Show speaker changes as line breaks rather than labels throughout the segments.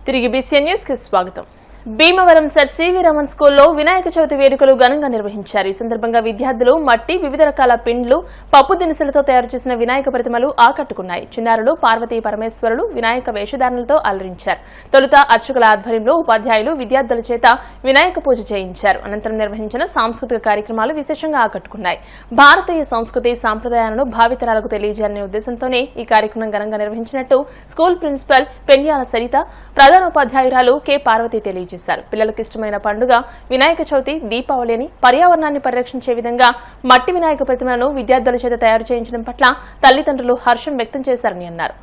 తిరిగి BCN news కి స్వాగతం. భీమవరం సర్ సివి రామన్ స్కూల్లో వినాయక చవితి వేడుకలు ఘనంగా నిర్వహించారు. ఈ సందర్భంగా విద్యార్థులు మట్టి, వివిధ రకాల పిండ్లు, పప్పు దినుసులతో తయారు చేసిన వినాయక ప్రతిమలు ఆకట్టుకున్నాయి. చిన్నారులు పార్వతీ పరమేశ్వరులు వినాయక వేషధారణలతో అలరించారు. తొలుత అర్చకుల ఆధ్వర్యంలో ఉపాధ్యాయులు విద్యార్థుల చేత వినాయక పూజ చేయించారు. అనంతరం నిర్వహించిన సాంస్కృతిక కార్యక్రమాలు విశేషంగా ఆకట్టుకున్నాయి. భారతీయ సంస్కృతి సాంప్రదాయాలను భావితరాలకు తెలియజేయాలనే ఉద్దేశంతోనే ఈ కార్యక్రమం ఘనంగా నిర్వహించినట్టు స్కూల్ ప్రిన్సిపల్ పెన్యాల సరిత, ప్రధానోపాధ్యాయురాలు కె పార్వతి తెలియజేశారు. పిల్లలకు ఇష్టమైన పండుగ వినాయక చవితి, దీపావళి అని పర్యావరణాన్ని పరిరక్షించే విధంగా మట్టి వినాయక ప్రతిమలను విద్యార్థుల చేత తయారు చేయించడం పట్ల తల్లిదండ్రులు హర్షం వ్యక్తం చేశారని అన్నారు.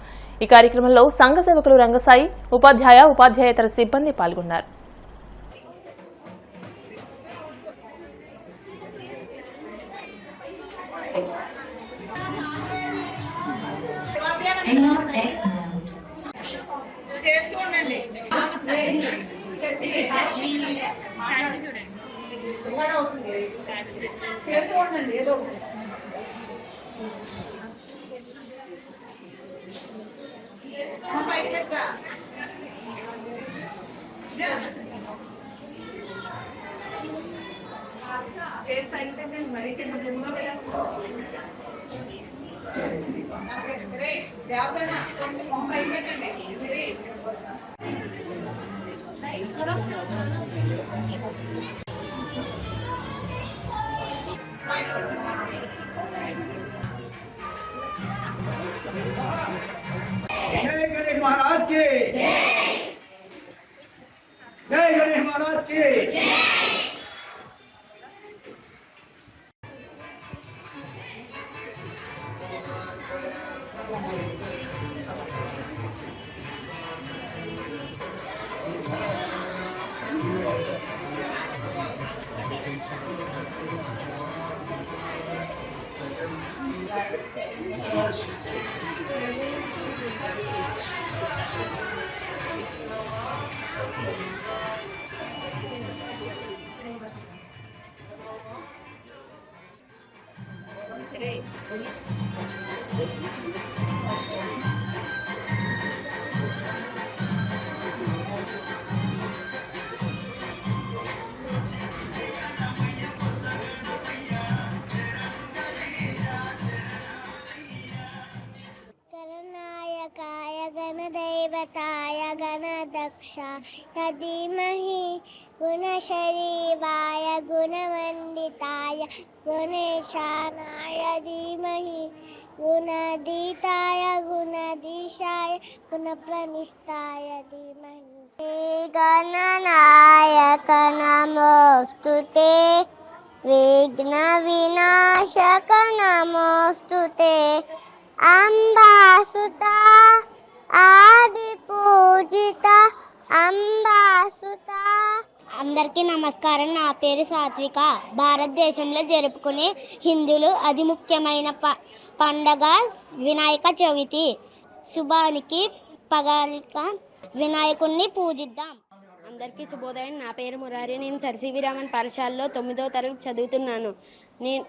ఈ కార్యక్రమంలో సంఘ సేవకులు రంగసాయి, ఉపాధ్యాయేతర సిబ్బంది పాల్గొన్నారు.
जय गणेश महाराज की जय गणेश महाराज की
गणदैवताय गणदक्षाय धीमहि गुणशरीराय गुणमण्डिताय गणेशानाय धीमहि गुणातीताय गुणाधीशाय गुणप्रनिष्ठाय धीमहि गणनायक नमोऽस्तुते विघ्नविनाशक नमोऽस्तुते अंबासुता आदि पूजित अंबासुता. అందరికీ నమస్కారం. నా పేరు సాత్విక. భారతదేశంలో జరుపుకునే హిందువులు అతి ముఖ్యమైన పండగ వినాయక చవితి. శుభానికి పగలిక వినాయకుడిని పూజిద్దాం. అందరికీ శుభోదయం. నా పేరు మురారి. నేను సర్ సివి రామన్ పాఠశాలలో 9వ తరగతి చదువుతున్నాను. నేను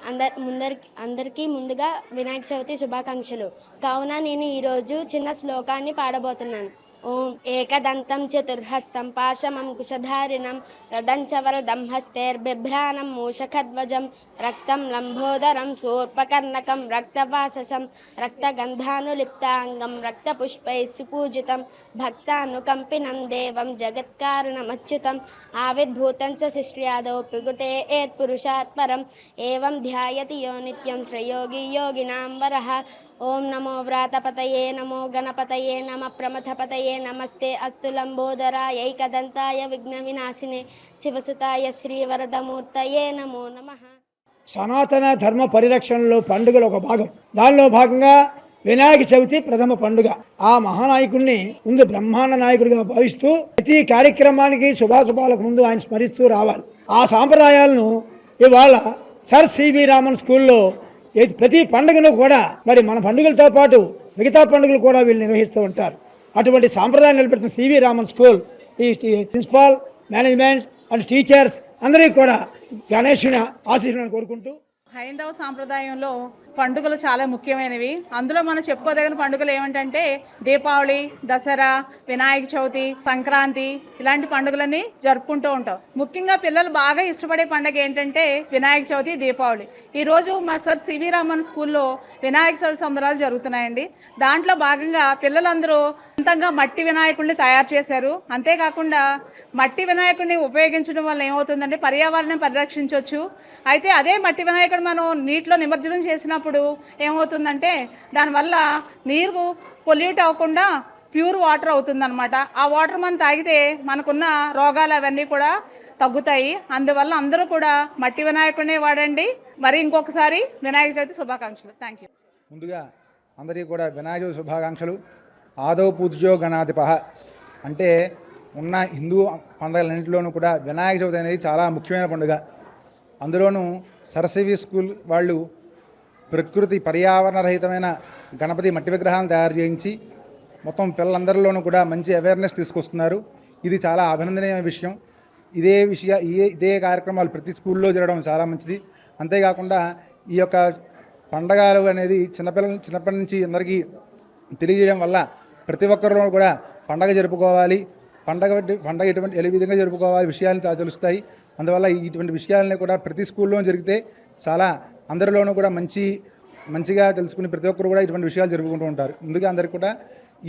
అందరికీ ముందుగా వినాయక చవితి శుభాకాంక్షలు. కావున నేను ఈరోజు చిన్న శ్లోకాన్ని పాడబోతున్నాను. ఓం ఏకదంతం చతుర్హస్తం పాశమంకుశధారిణం రదంచ వరదం హస్తైర్బిభ్రాణం మూషకధ్వజం రక్తం లంబోదరం శూర్పకర్ణకం రక్తవాససం రక్తగంధానులిప్తాంగం రక్తపుష్పైః సుపూజితం భక్తానుకంపినం దేవం జగత్కారణమచ్యుతం ఆవిర్భూతం చ సృష్ట్యాదౌ ప్రకృతే యత్పురుషాత్ పరం ఏవం ధ్యాయతి యో నిత్యం శ్రేయోగి యోగినాం వరః. ఓం నమో వ్రాతపతయే నమో గణపతయే నమః ప్రమథపతయే నమస్తే అస్తు లంబోదరాయ ఏకదంతాయ విఘ్న వినాశినే శివసుతాయ శ్రీవరదమూర్తయే నమో నమః.
సనాతన ధర్మ పరిరక్షణలో పండుగలు ఒక భాగం. దానిలో భాగంగా వినాయక చవితి ప్రథమ పండుగ. ఆ మహానాయకుడిని ముందు బ్రహ్మాండ నాయకుడిగా భావిస్తూ ప్రతి కార్యక్రమానికి శుభాశుభాలకు ముందు ఆయన స్మరిస్తూ రావాలి. ఆ సాంప్రదాయాలను ఇవాళ సర్ సివి రామన్ స్కూల్లో ప్రతి పండుగను కూడా మరి మన పండుగలతో పాటు మిగతా పండుగలు కూడా వీళ్ళు నిర్వహిస్తూ ఉంటారు. అటువంటి సాంప్రదాయం నిలబెడుతున్న సివి రామన్ స్కూల్ ఈ ప్రిన్సిపాల్, మేనేజ్మెంట్ అండ్ టీచర్స్ అందరికీ కూడా గణేశుని ఆశీస్సులను కోరుకుంటూ
హైందవ సాంప్రదాయంలో పండుగలు చాలా ముఖ్యమైనవి. అందులో మనం చెప్పుకోదగిన పండుగలు ఏమిటంటే దీపావళి, దసరా, వినాయక చవితి, సంక్రాంతి ఇలాంటి పండుగలన్నీ జరుపుకుంటూ ఉంటాం. ముఖ్యంగా పిల్లలు బాగా ఇష్టపడే పండుగ ఏంటంటే వినాయక చవితి, దీపావళి. ఈరోజు మా సర్ సివి రామన్ స్కూల్లో వినాయక చవితి సంబరాలు జరుగుతున్నాయండి. దాంట్లో భాగంగా పిల్లలందరూ సొంతంగా మట్టి వినాయకుడిని తయారు చేశారు. అంతేకాకుండా మట్టి వినాయకుడిని ఉపయోగించడం వల్ల ఏమవుతుందంటే పర్యావరణం పరిరక్షించవచ్చు. అయితే అదే మట్టి వినాయకుడు మనం నీటిలో నిమజ్జనం చేసినప్పుడు ఏమవుతుందంటే దానివల్ల నీరు పొల్యూట్ అవ్వకుండా ప్యూర్ వాటర్ అవుతుందన్నమాట. ఆ వాటర్ మనం తాగితే మనకున్న రోగాలు అవన్నీ కూడా తగ్గుతాయి. అందువల్ల అందరూ కూడా మట్టి వినాయకుడినే వాడండి. మరి ఇంకొకసారి వినాయక చవితి శుభాకాంక్షలు. Thank you.
ముందుగా అందరికీ కూడా వినాయక చవితి శుభాకాంక్షలు. ఆదౌ పూజ్యో గణాధిపః అంటే ఉన్న హిందూ పండుగలన్నింటిలోనూ కూడా వినాయక చవితి అనేది చాలా ముఖ్యమైన పండుగ. అందులోనూ సరస్వతి స్కూల్ వాళ్ళు ప్రకృతి పర్యావరణ రహితమైన గణపతి మట్టి విగ్రహాలను తయారు చేయించి మొత్తం పిల్లలందరిలోనూ కూడా మంచి అవేర్నెస్ తీసుకొస్తున్నారు. ఇది చాలా అభినందనీయమైన విషయం. ఇదే కార్యక్రమాలు ప్రతి స్కూల్లో జరగడం చాలా మంచిది. అంతేకాకుండా ఈ యొక్క పండగలు అనేది చిన్నప్పటి నుంచి అందరికీ తెలియజేయడం వల్ల ప్రతి ఒక్కరిలో కూడా పండగ జరుపుకోవాలి, పండగ ఎటువంటి ఏ విధంగా జరుపుకోవాలి విషయాలను తెలుస్తాయి. అందువల్ల ఇటువంటి విషయాలని కూడా ప్రతి స్కూల్లో జరిగితే చాలా అందరిలోనూ కూడా మంచిగా తెలుసుకుని ప్రతి ఒక్కరు కూడా ఇటువంటి విషయాలు జరుపుకుంటూ ఉంటారు. ముందుగా అందరికీ కూడా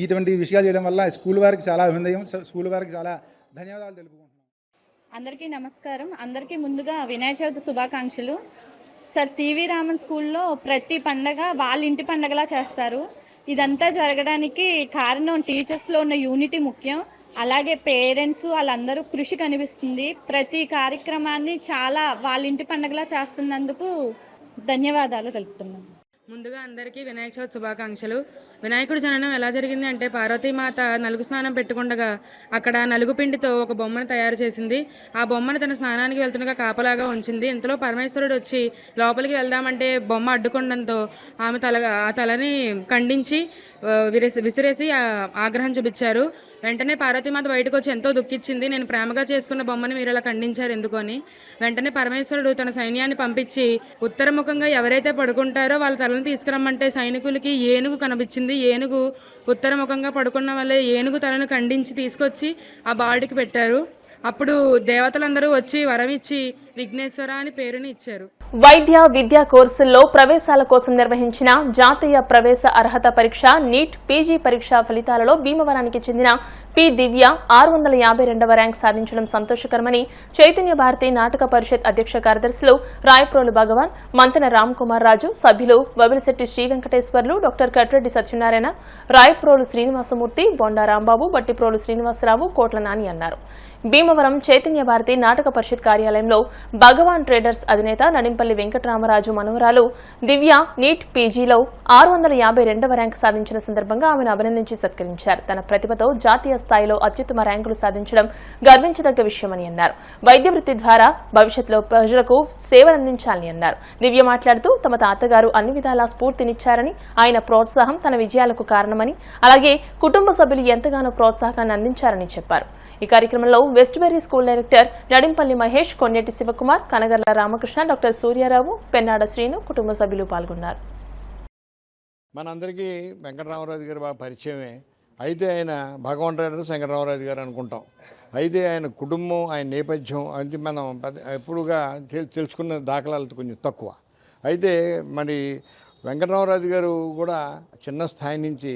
ఇటువంటి విషయాలు చేయడం వల్ల స్కూల్ వారికి చాలా అభినందనం, స్కూల్ వారికి చాలా ధన్యవాదాలు తెలుపుకుంటున్నాం.
అందరికీ నమస్కారం. అందరికీ ముందుగా వినాయక చవితి శుభాకాంక్షలు. సర్ సివి రామన్ స్కూల్లో ప్రతి పండగ వాళ్ళ ఇంటి పండగలా చేస్తారు. ఇదంతా జరగడానికి కారణం టీచర్స్లో ఉన్న యూనిటీ ముఖ్యం. అలాగే పేరెంట్స్ వాళ్ళందరూ కృషి కనిపిస్తుంది. ప్రతి కార్యక్రమాన్ని చాలా వాళ్ళ ఇంటి పండగలా చేస్తున్నందుకు ధన్యవాదాలు తెలుపుతున్నాను.
ముందుగా అందరికీ వినాయక చవితి శుభాకాంక్షలు. వినాయకుడి జననం ఎలా జరిగింది అంటే పార్వతీమాత నలుగు స్నానం పెట్టుకుండగా అక్కడ నలుగు పిండితో ఒక బొమ్మను తయారు చేసింది. ఆ బొమ్మను తన స్నానానికి వెళ్తుండగా కాపలాగా ఉంచింది. ఇంతలో పరమేశ్వరుడు వచ్చి లోపలికి వెళ్దామంటే బొమ్మ అడ్డుకోవడంతో ఆమె ఆ తలని ఖండించి విసిరేసి ఆగ్రహం చూపించారు. వెంటనే పార్వతీమాత బయటకు వచ్చి ఎంతో దుఃఖించింది. నేను ప్రేమగా చేసుకున్న బొమ్మని మీరు ఇలా ఖండించారు ఎందుకు అని. వెంటనే పరమేశ్వరుడు తన సైన్యాన్ని పంపించి ఉత్తరముఖంగా ఎవరైతే పడుకుంటారో వాళ్ళ తలను తీసుకురమ్మంటే సైనికులకి ఏనుగు కనిపించింది. ఏనుగు ఉత్తరముఖంగా పడుకున్న వల్లే ఏనుగు తలను ఖండించి తీసుకొచ్చి ఆ బాలుడికి పెట్టారు. అప్పుడు దేవతలందరూ వచ్చి వరం ఇచ్చి విఘ్నేశ్వర అని పేరుని ఇచ్చారు.
వైద్య విద్యా కోర్సుల్లో ప్రవేశాల కోసం నిర్వహించిన జాతీయ ప్రవేశ అర్హత పరీక్ష నీట్ పీజీ పరీక్ష ఫలితాలలో భీమవరానికి చెందిన పి దివ్య 652వ ర్యాంక్ సాధించడం సంతోషకరమని చైతన్య భారతి నాటక పరిషత్ అధ్యక్ష కార్యదర్శులు రాయప్రోలు భగవాన్, మంతెన రామ్ కుమార్ రాజు, సభ్యులు వబిలిశెట్టి శ్రీ వెంకటేశ్వర్లు, డాక్టర్ కట్రెడ్డి సత్యనారాయణ, రాయప్రోలు శ్రీనివాసమూర్తి, బొండా రాంబాబు, బట్టిప్రోలు శ్రీనివాసరావు, కోట్ల నాని అన్నారు. భీమవరం చైతన్య భారతి నాటక పరిషత్ కార్యాలయంలో భగవాన్ ట్రేడర్స్ అధినేత నడింపల్లి వెంకటరామరాజు మనవరాలు దివ్య నీట్ పీజీలో 652వ ర్యాంకు సాధించిన సందర్భంగా ఆమెను అభినందించి సత్కరించారు. తన ప్రతిభతో జాతీయ స్థాయిలో అత్యుత్తమ ర్యాంకులు సాధించడం గర్వించదగ్గ విషయమని అన్నారు. వైద్య వృత్తి ద్వారా భవిష్యత్తులో ప్రజలకు సేవలందించాలని అన్నారు. దివ్య మాట్లాడుతూ తమ తాతగారు అన్ని విధాలా స్ఫూర్తినిచ్చారని, ఆయన ప్రోత్సాహం తన విజయాలకు కారణమని, అలాగే కుటుంబ సభ్యులు ఎంతగానో ప్రోత్సాహాన్ని అందించారని చెప్పారు. ఈ కార్యక్రమంలో Westberry school director Nadimpalli Mahesh, Konneti Sivakumar, Kanagarla Ramakrishna, doctor Suryarao, Pennada Srinu, కుటుంబ సభ్యులు పాల్గొన్నారు.
మనందరికీ వెంకటరామరాజు గారు బాగా పరిచయమే. అయితే ఆయన భగవాన్ ట్రేడర్స్ వెంకటరామరాజు గారు అనుకుంటాం. అయితే ఆయన కుటుంబం, ఆయన నేపథ్యం అది మనం ఎప్పుడుగా తెలుసుకున్న దాఖలాలు కొంచెం తక్కువ. అయితే మరి వెంకటరామరాజు గారు కూడా చిన్న స్థాయి నుంచి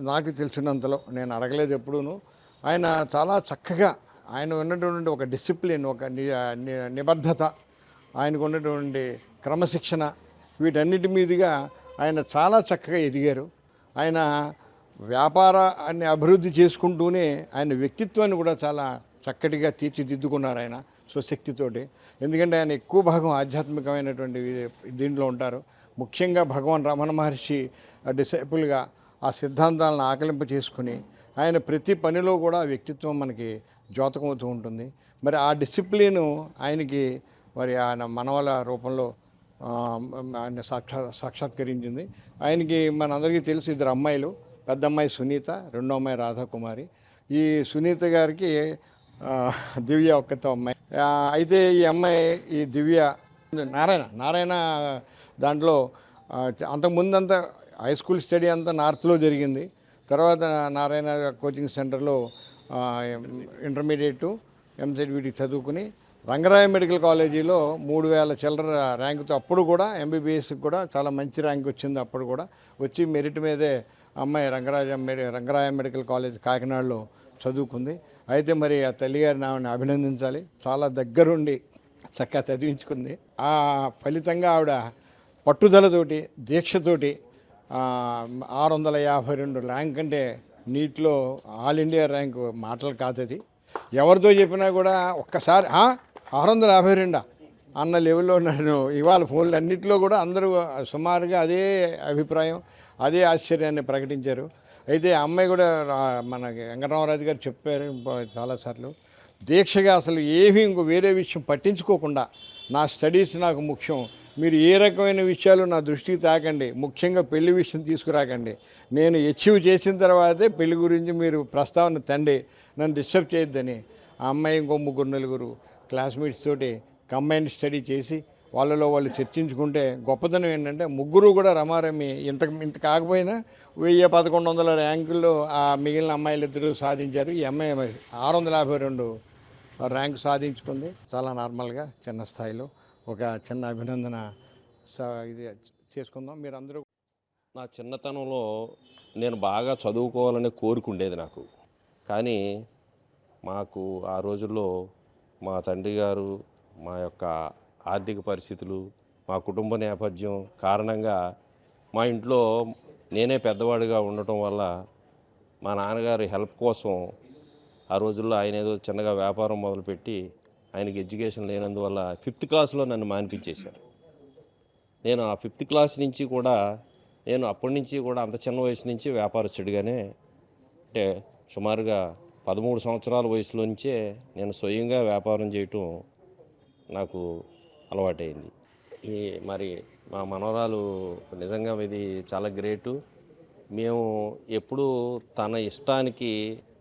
నాకు తెలిసినంతలో, నేను అడగలేదు ఎప్పుడూను, ఆయన చాలా చక్కగా ఆయన ఉన్నటువంటి ఒక డిసిప్లిన్, ఒక నిబద్ధత, ఆయనకు ఉన్నటువంటి క్రమశిక్షణ, వీటన్నిటి మీదుగా ఆయన చాలా చక్కగా ఎదిగారు. ఆయన వ్యాపారాన్ని అభివృద్ధి చేసుకుంటూనే ఆయన వ్యక్తిత్వాన్ని కూడా చాలా చక్కటిగా తీర్చిదిద్దుకున్నారు ఆయన స్వశక్తితోటి. ఎందుకంటే ఆయన ఎక్కువ భాగం ఆధ్యాత్మికమైనటువంటి దీంట్లో ఉంటారు. ముఖ్యంగా భగవాన్ రమణ మహర్షి డిసైపుల్గా ఆ సిద్ధాంతాలను ఆకలింప చేసుకుని ఆయన ప్రతి పనిలో కూడా వ్యక్తిత్వం మనకి ద్యోతకమవుతూ ఉంటుంది. మరి ఆ డిసిప్లిను ఆయనకి మరి ఆయన మనవల రూపంలో ఆయన సాక్షాత్కరించింది. ఆయనకి మనందరికీ తెలుసు, ఇద్దరు అమ్మాయిలు, పెద్ద అమ్మాయి సునీత, రెండో అమ్మాయి రాధాకుమారి. ఈ సునీత గారికి దివ్య ఒక్కతో అమ్మాయి. అయితే ఈ అమ్మాయి, ఈ దివ్య నారాయణ దాంట్లో అంతకుముందంతా హై స్కూల్ స్టడీ అంతా నార్త్లో జరిగింది. తర్వాత నారాయణ కోచింగ్ సెంటర్లో ఇంటర్మీడియట్ ఎంసెట్ వీటికి చదువుకుని రంగరాయ మెడికల్ కాలేజీలో 3000 చిల్లర ర్యాంకుతో అప్పుడు కూడా ఎంబీబీఎస్కి కూడా చాలా మంచి ర్యాంక్ వచ్చింది. అప్పుడు కూడా వచ్చి మెరిట్ మీదే అమ్మాయి రంగరాయ మెడికల్ కాలేజ్ కాకినాడలో చదువుకుంది. అయితే మరి ఆ తల్లిగారిని ఆవిడని అభినందించాలి. చాలా దగ్గరుండి చక్కగా చదివించుకుంది. ఆ ఫలితంగా ఆవిడ పట్టుదలతోటి దీక్షతోటి 652 ర్యాంక్ అంటే నీట్లో ఆల్ ఇండియా ర్యాంకు మాటలు కాదు. అది ఎవరితో చెప్పినా కూడా ఒక్కసారి 652 అన్న లెవెల్లో నేను ఇవాళ ఫోన్లు అన్నింటిలో కూడా అందరూ సుమారుగా అదే అభిప్రాయం, అదే ఆశ్చర్యాన్ని ప్రకటించారు. అయితే ఆ అమ్మాయి కూడా మనకి వెంకటరామరాజు గారు చెప్పారు చాలాసార్లు, దీక్షగా అసలు ఏమీ ఇంకో వేరే విషయం పట్టించుకోకుండా నా స్టడీస్ నాకు ముఖ్యం, మీరు ఏ రకమైన విషయాలు నా దృష్టికి తాకండి, ముఖ్యంగా పెళ్లి విషయం తీసుకురాకండి, నేను అచీవ్ చేసిన తర్వాతే పెళ్లి గురించి మీరు ప్రస్తావన తండి, నన్ను డిస్టర్బ్ చేయొద్దని ఆ అమ్మాయి ఇంకో 3-4 క్లాస్మేట్స్ తోటి కంబైన్డ్ స్టడీ చేసి వాళ్ళలో వాళ్ళు చర్చించుకుంటే గొప్పతనం ఏంటంటే ముగ్గురు కూడా రమారమి ఇంత కాకపోయినా 1000-1100 ర్యాంకుల్లో ఆ మిగిలిన అమ్మాయిలు ఇద్దరు సాధించారు. ఈ అమ్మాయి 652 ర్యాంకు సాధించుకుంది. చాలా నార్మల్గా చిన్న స్థాయిలో ఒక చిన్న అభినందన ఇది చేసుకుందాం. మీరందరూ
నా చిన్నతనంలో నేను బాగా చదువుకోవాలనే కోరిక ఉండేది నాకు. కానీ మాకు ఆ రోజుల్లో మా తండ్రి గారు, మా యొక్క ఆర్థిక పరిస్థితులు, మా కుటుంబ నేపథ్యం కారణంగా మా ఇంట్లో నేనే పెద్దవాడిగా ఉండటం వల్ల మా నాన్నగారి హెల్ప్ కోసం ఆ రోజుల్లో ఆయన ఏదో చిన్నగా వ్యాపారం మొదలుపెట్టి ఆయనకి ఎడ్యుకేషన్ లేనందువల్ల 5th క్లాస్లో నన్ను మానిపించేశారు. నేను ఆ 5th క్లాస్ నుంచి కూడా నేను అప్పటి నుంచి కూడా అంత చిన్న వయసు నుంచి వ్యాపారస్తుడిగానే, అంటే సుమారుగా 13 సంవత్సరాల వయసులో నుంచే నేను స్వయంగా వ్యాపారం చేయటం నాకు అలవాటైంది. మరి మా మనవరాలు నిజంగా ఇది చాలా గ్రేటు. మేము ఎప్పుడూ తన ఇష్టానికి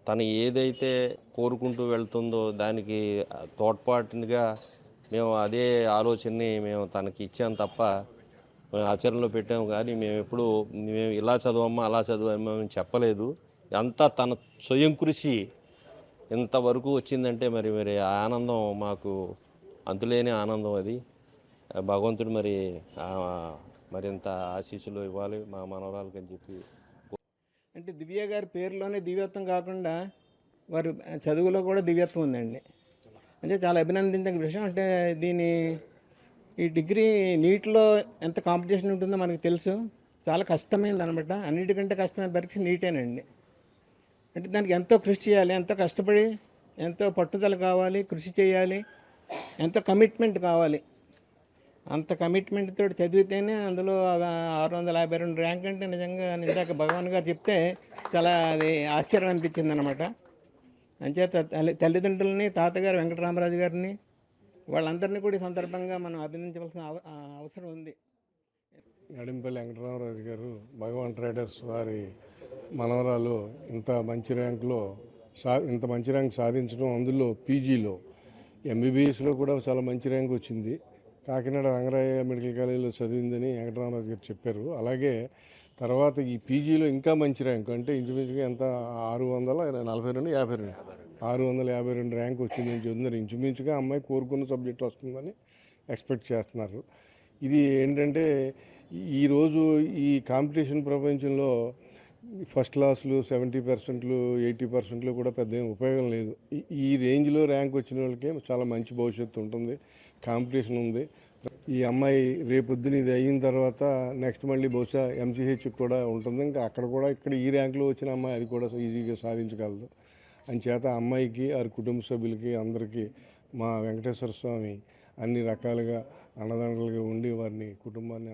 తను ఏదైతే కోరుకుంటూ వెళ్తుందో దానికి తోడ్పాటుగా మేము అదే ఆలోచనని మేము తనకి ఇచ్చాం తప్ప మేము ఆచరణలో పెట్టాము. కానీ మేము ఇలా చదవమ్మా అలా చదవమ్మా మేము చెప్పలేదు. అంతా తన స్వయం కృషి ఇంతవరకు వచ్చిందంటే మరి ఆనందం మాకు అంతులేని ఆనందం. అది భగవంతుడు మరింత ఆశీస్సులు ఇవ్వాలి మా మనవరాలకి అని చెప్పి.
అంటే దివ్య గారి పేరులోనే దివ్యత్వం కాకుండా వారు చదువులో కూడా దివ్యత్వం ఉందండి. అంటే చాలా అభినందించే విషయం. అంటే ఈ డిగ్రీ నీట్లో ఎంత కాంపిటీషన్ ఉంటుందో మనకు తెలుసు. చాలా కష్టమైంది అనమాట. అన్నిటికంటే కష్టమైన పరీక్ష నీటేనండి. అంటే దానికి ఎంతో కృషి చేయాలి, ఎంతో కష్టపడి, ఎంతో పట్టుదల కావాలి, కృషి చేయాలి, ఎంతో కమిట్మెంట్ కావాలి. అంత కమిట్మెంట్ తోటి చదివితేనే అందులో 652 ర్యాంక్ అంటే నిజంగా ఇందాక భగవాన్ గారు చెప్తే చాలా అది ఆశ్చర్యం అనిపించింది అనమాట. అంచేత తల్లిదండ్రులని, తాతగారు వెంకటరామరాజు గారిని, వాళ్ళందరినీ కూడా ఈ సందర్భంగా మనం అభినందించవలసిన అవసరం ఉంది.
నడింపల్లి వెంకటరామరాజు గారు భగవాన్ ట్రేడర్స్ వారి మనవరాలు ఇంత మంచి ర్యాంక్ సాధించడం, అందులో పీజీలో ఎంబీబీఎస్లో కూడా చాలా మంచి ర్యాంక్ వచ్చింది. కాకినాడ రంగరాయ మెడికల్ కాలేజీలో చదివిందని వెంకటరామరాజు గారు చెప్పారు. అలాగే తర్వాత ఈ పీజీలో ఇంకా మంచి ర్యాంకు, అంటే ఇంచుమించుగా ఎంత 652 ర్యాంక్ వచ్చిందని చెప్తున్నారు. ఇంచుమించుగా అమ్మాయి కోరుకున్న సబ్జెక్ట్ వస్తుందని ఎక్స్పెక్ట్ చేస్తున్నారు. ఇది ఏంటంటే ఈరోజు ఈ కాంపిటీషన్ ప్రపంచంలో ఫస్ట్ క్లాసులు 70%, 80% కూడా పెద్ద ఉపయోగం లేదు. ఈ రేంజ్లో ర్యాంక్ వచ్చిన వాళ్ళకి చాలా మంచి భవిష్యత్తు ఉంటుంది, కాంపిటీషన్ ఉంది. ఈ అమ్మాయి రేపొద్దున ఇది అయిన తర్వాత నెక్స్ట్ మళ్ళీ బహుశా ఎంసీహెచ్ కూడా ఉంటుంది. ఇంకా ఇక్కడ ఈ ర్యాంకులో వచ్చిన అమ్మాయి అది కూడా ఈజీగా సాధించగలదు. అంచేత అమ్మాయికి, వారి కుటుంబ సభ్యులకి, అందరికీ మా వెంకటేశ్వర స్వామి అన్ని రకాలుగా అన్నదండలుగా ఉండి వారిని, కుటుంబాన్ని,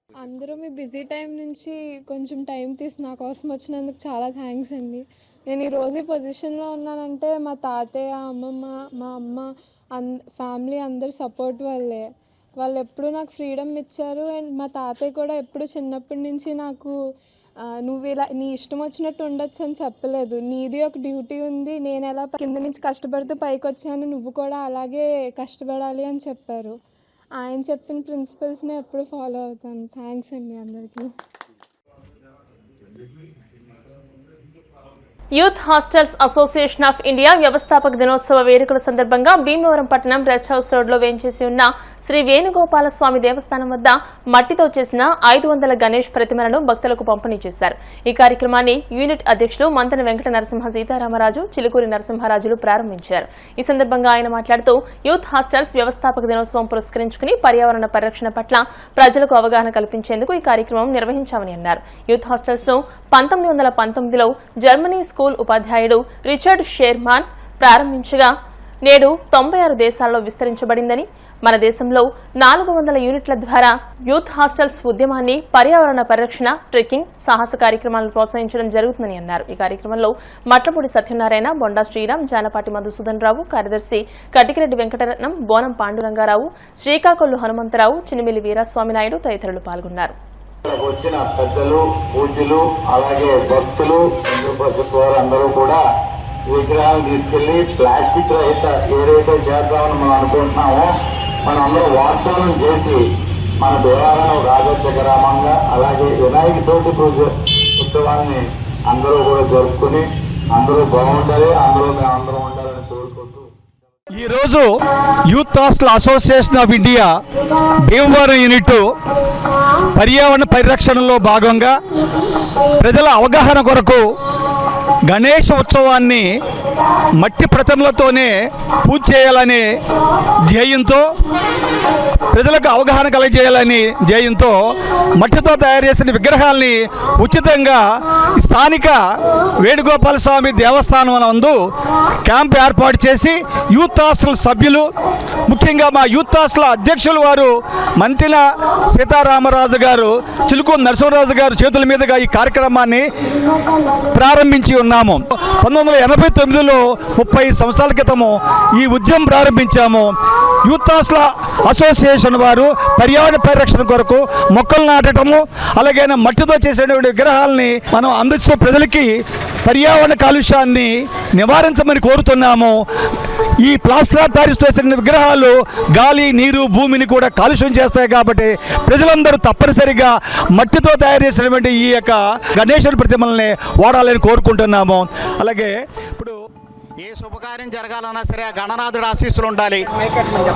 అందరూ మీ బిజీ టైం నుంచి కొంచెం టైం తీసి నా కోసం వచ్చినందుకు చాలా థ్యాంక్స్ అండి. నేను ఈరోజు ఈ పొజిషన్లో ఉన్నానంటే మా తాతయ్య, అమ్మమ్మ, మా అమ్మ, ఫ్యామిలీ అందరి సపోర్ట్ వల్లే. వాళ్ళు ఎప్పుడు నాకు ఫ్రీడమ్ ఇచ్చారు. అండ్ మా తాతయ్య కూడా ఎప్పుడు చిన్నప్పటి నుంచి నాకు నువ్వు ఇలా నీ ఇష్టం వచ్చినట్టు ఉండొచ్చు అని చెప్పలేదు. నీది ఒక డ్యూటీ ఉంది, నేను ఎలా కింద నుంచి కష్టపడితే పైకి వచ్చాను, నువ్వు కూడా అలాగే కష్టపడాలి అని చెప్పారు. ఆయన చెప్పిన ప్రిన్సిపల్స్ని ఎప్పుడు ఫాలో అవుతాను. థ్యాంక్స్ అండి అందరికీ.
Youth hostels association of India వ్యవస్థాపక దినోత్సవ వేడుకల సందర్భంగా భీమవరం పట్టణం రెస్ట్ హౌస్ రోడ్లో వేంచేసి ఉన్న శ్రీ వేణుగోపాల స్వామి దేవస్థానం వద్ద మట్టితో చేసిన 500 గణేష్ ప్రతిమలను భక్తులకు పంపిణీ చేశారు. ఈ కార్యక్రమాన్ని యూనిట్ అధ్యక్షులు మంతన వెంకట నరసింహ సీతారామరాజు, చిలుకూరి నరసింహరాజులు ప్రారంభించారు. ఈ సందర్భంగా ఆయన మాట్లాడుతూ యూత్ హాస్టల్స్ వ్యవస్థాపక దినోత్సవం పురస్కరించుకుని పర్యావరణ పరిరక్షణ పట్ల ప్రజలకు అవగాహన కల్పించేందుకు ఈ కార్యక్రమం నిర్వహించామని అన్నారు. యూత్ హాస్టల్స్ ను 1919లో జర్మనీ స్కూల్ ఉపాధ్యాయుడు రిచర్డ్ షేర్మాన్ ప్రారంభించగా నేడు 96 దేశాల్లో విస్తరించబడిందని, మన దేశంలో 400 యూనిట్ల ద్వారా యూత్ హాస్టల్స్ ఉద్యమాన్ని పర్యావరణ పరిరక్షణ, ట్రెక్కింగ్, సాహస కార్యక్రమాలను ప్రోత్సహించడం జరుగుతుందని అన్నారు. ఈ కార్యక్రమంలో మట్లపూడి సత్యనారాయణ, బొండా శ్రీరామ్, జానపాటి మధుసూదన్ రావు, కార్యదర్శి కటికిరెడ్డి వెంకటరత్నం, బోనం పాండురంగారావు, శ్రీకాకుళం హనుమంతరావు, చినిమిలి వీరస్వామి నాయుడు తదితరులు పాల్గొన్నారు.
వచ్చిన పెద్దలు, పూజలు, అలాగే భక్తులు, అందరూ కూడా విగ్రహాలు తీసుకెళ్లి ప్లాస్టిక్ రహిత ఏదైతే చేద్దామని మనం అనుకుంటున్నామో మనం అందరూ వాగ్దానం చేసి మన దేవాలయం రాజత్వ గ్రామంగా అలాగే వినాయక చవితి పూజ ఉత్సవాన్ని అందరూ కూడా జరుపుకుని అందరూ బాగుండాలి, మేము అందరూ ఉండాలని కోరుకుంటూ
ఈరోజు youth hostel association of India Bhimavaram unit పర్యావరణ పరిరక్షణలో భాగంగా ప్రజల అవగాహన కొరకు గణేష్ ఉత్సవాన్ని మట్టి ప్రతిమలతోనే పూజ చేయాలనే ధ్యేయంతో, ప్రజలకు అవగాహన కలిగజేయాలని ధ్యేయంతో మట్టితో తయారు చేసిన విగ్రహాల్ని ఉచితంగా స్థానిక వేణుగోపాల స్వామి దేవస్థానం నందు క్యాంప్ ఏర్పాటు చేసి యూత్ హాస్టల్ సభ్యులు, ముఖ్యంగా మా యూత్ హాస్టల్ అధ్యక్షులు వారు మంతిన సీతారామరాజు గారు, చిలుకూరి నరసింహరాజు గారు చేతుల మీదుగా ఈ కార్యక్రమాన్ని ప్రారంభించి ఉన్నాము. 1989లో 30 సంవత్సరాల క్రితము ఈ ఉద్యమం ప్రారంభించాము. యూత్ హాస్టల్ అసోసియేషన్ వారు పర్యావరణ పరిరక్షణ కొరకు మొక్కలు నాటడము, అలాగే మట్టితో చేసేటువంటి విగ్రహాలని మనం అందిస్తూ ప్రజలకి పర్యావరణ కాలుష్యాన్ని నివారించమని కోరుతున్నాము. ఈ ప్లాస్టర్ ఆఫ్ ప్యారిస్ చేసిన విగ్రహాలు గాలి, నీరు, భూమిని కూడా కాలుష్యం చేస్తాయి కాబట్టి ప్రజలందరూ తప్పనిసరిగా మట్టితో తయారు చేసినటువంటి ఈ యొక్క గణేశుడి ప్రతిమల్ని వాడాలని కోరుకుంటున్నాము. అలాగే ఇప్పుడు
ఏ శుభకార్యం జరగాలన్నా సరే ఆ గణనాథుడు ఆశీస్సులు ఉండాలి.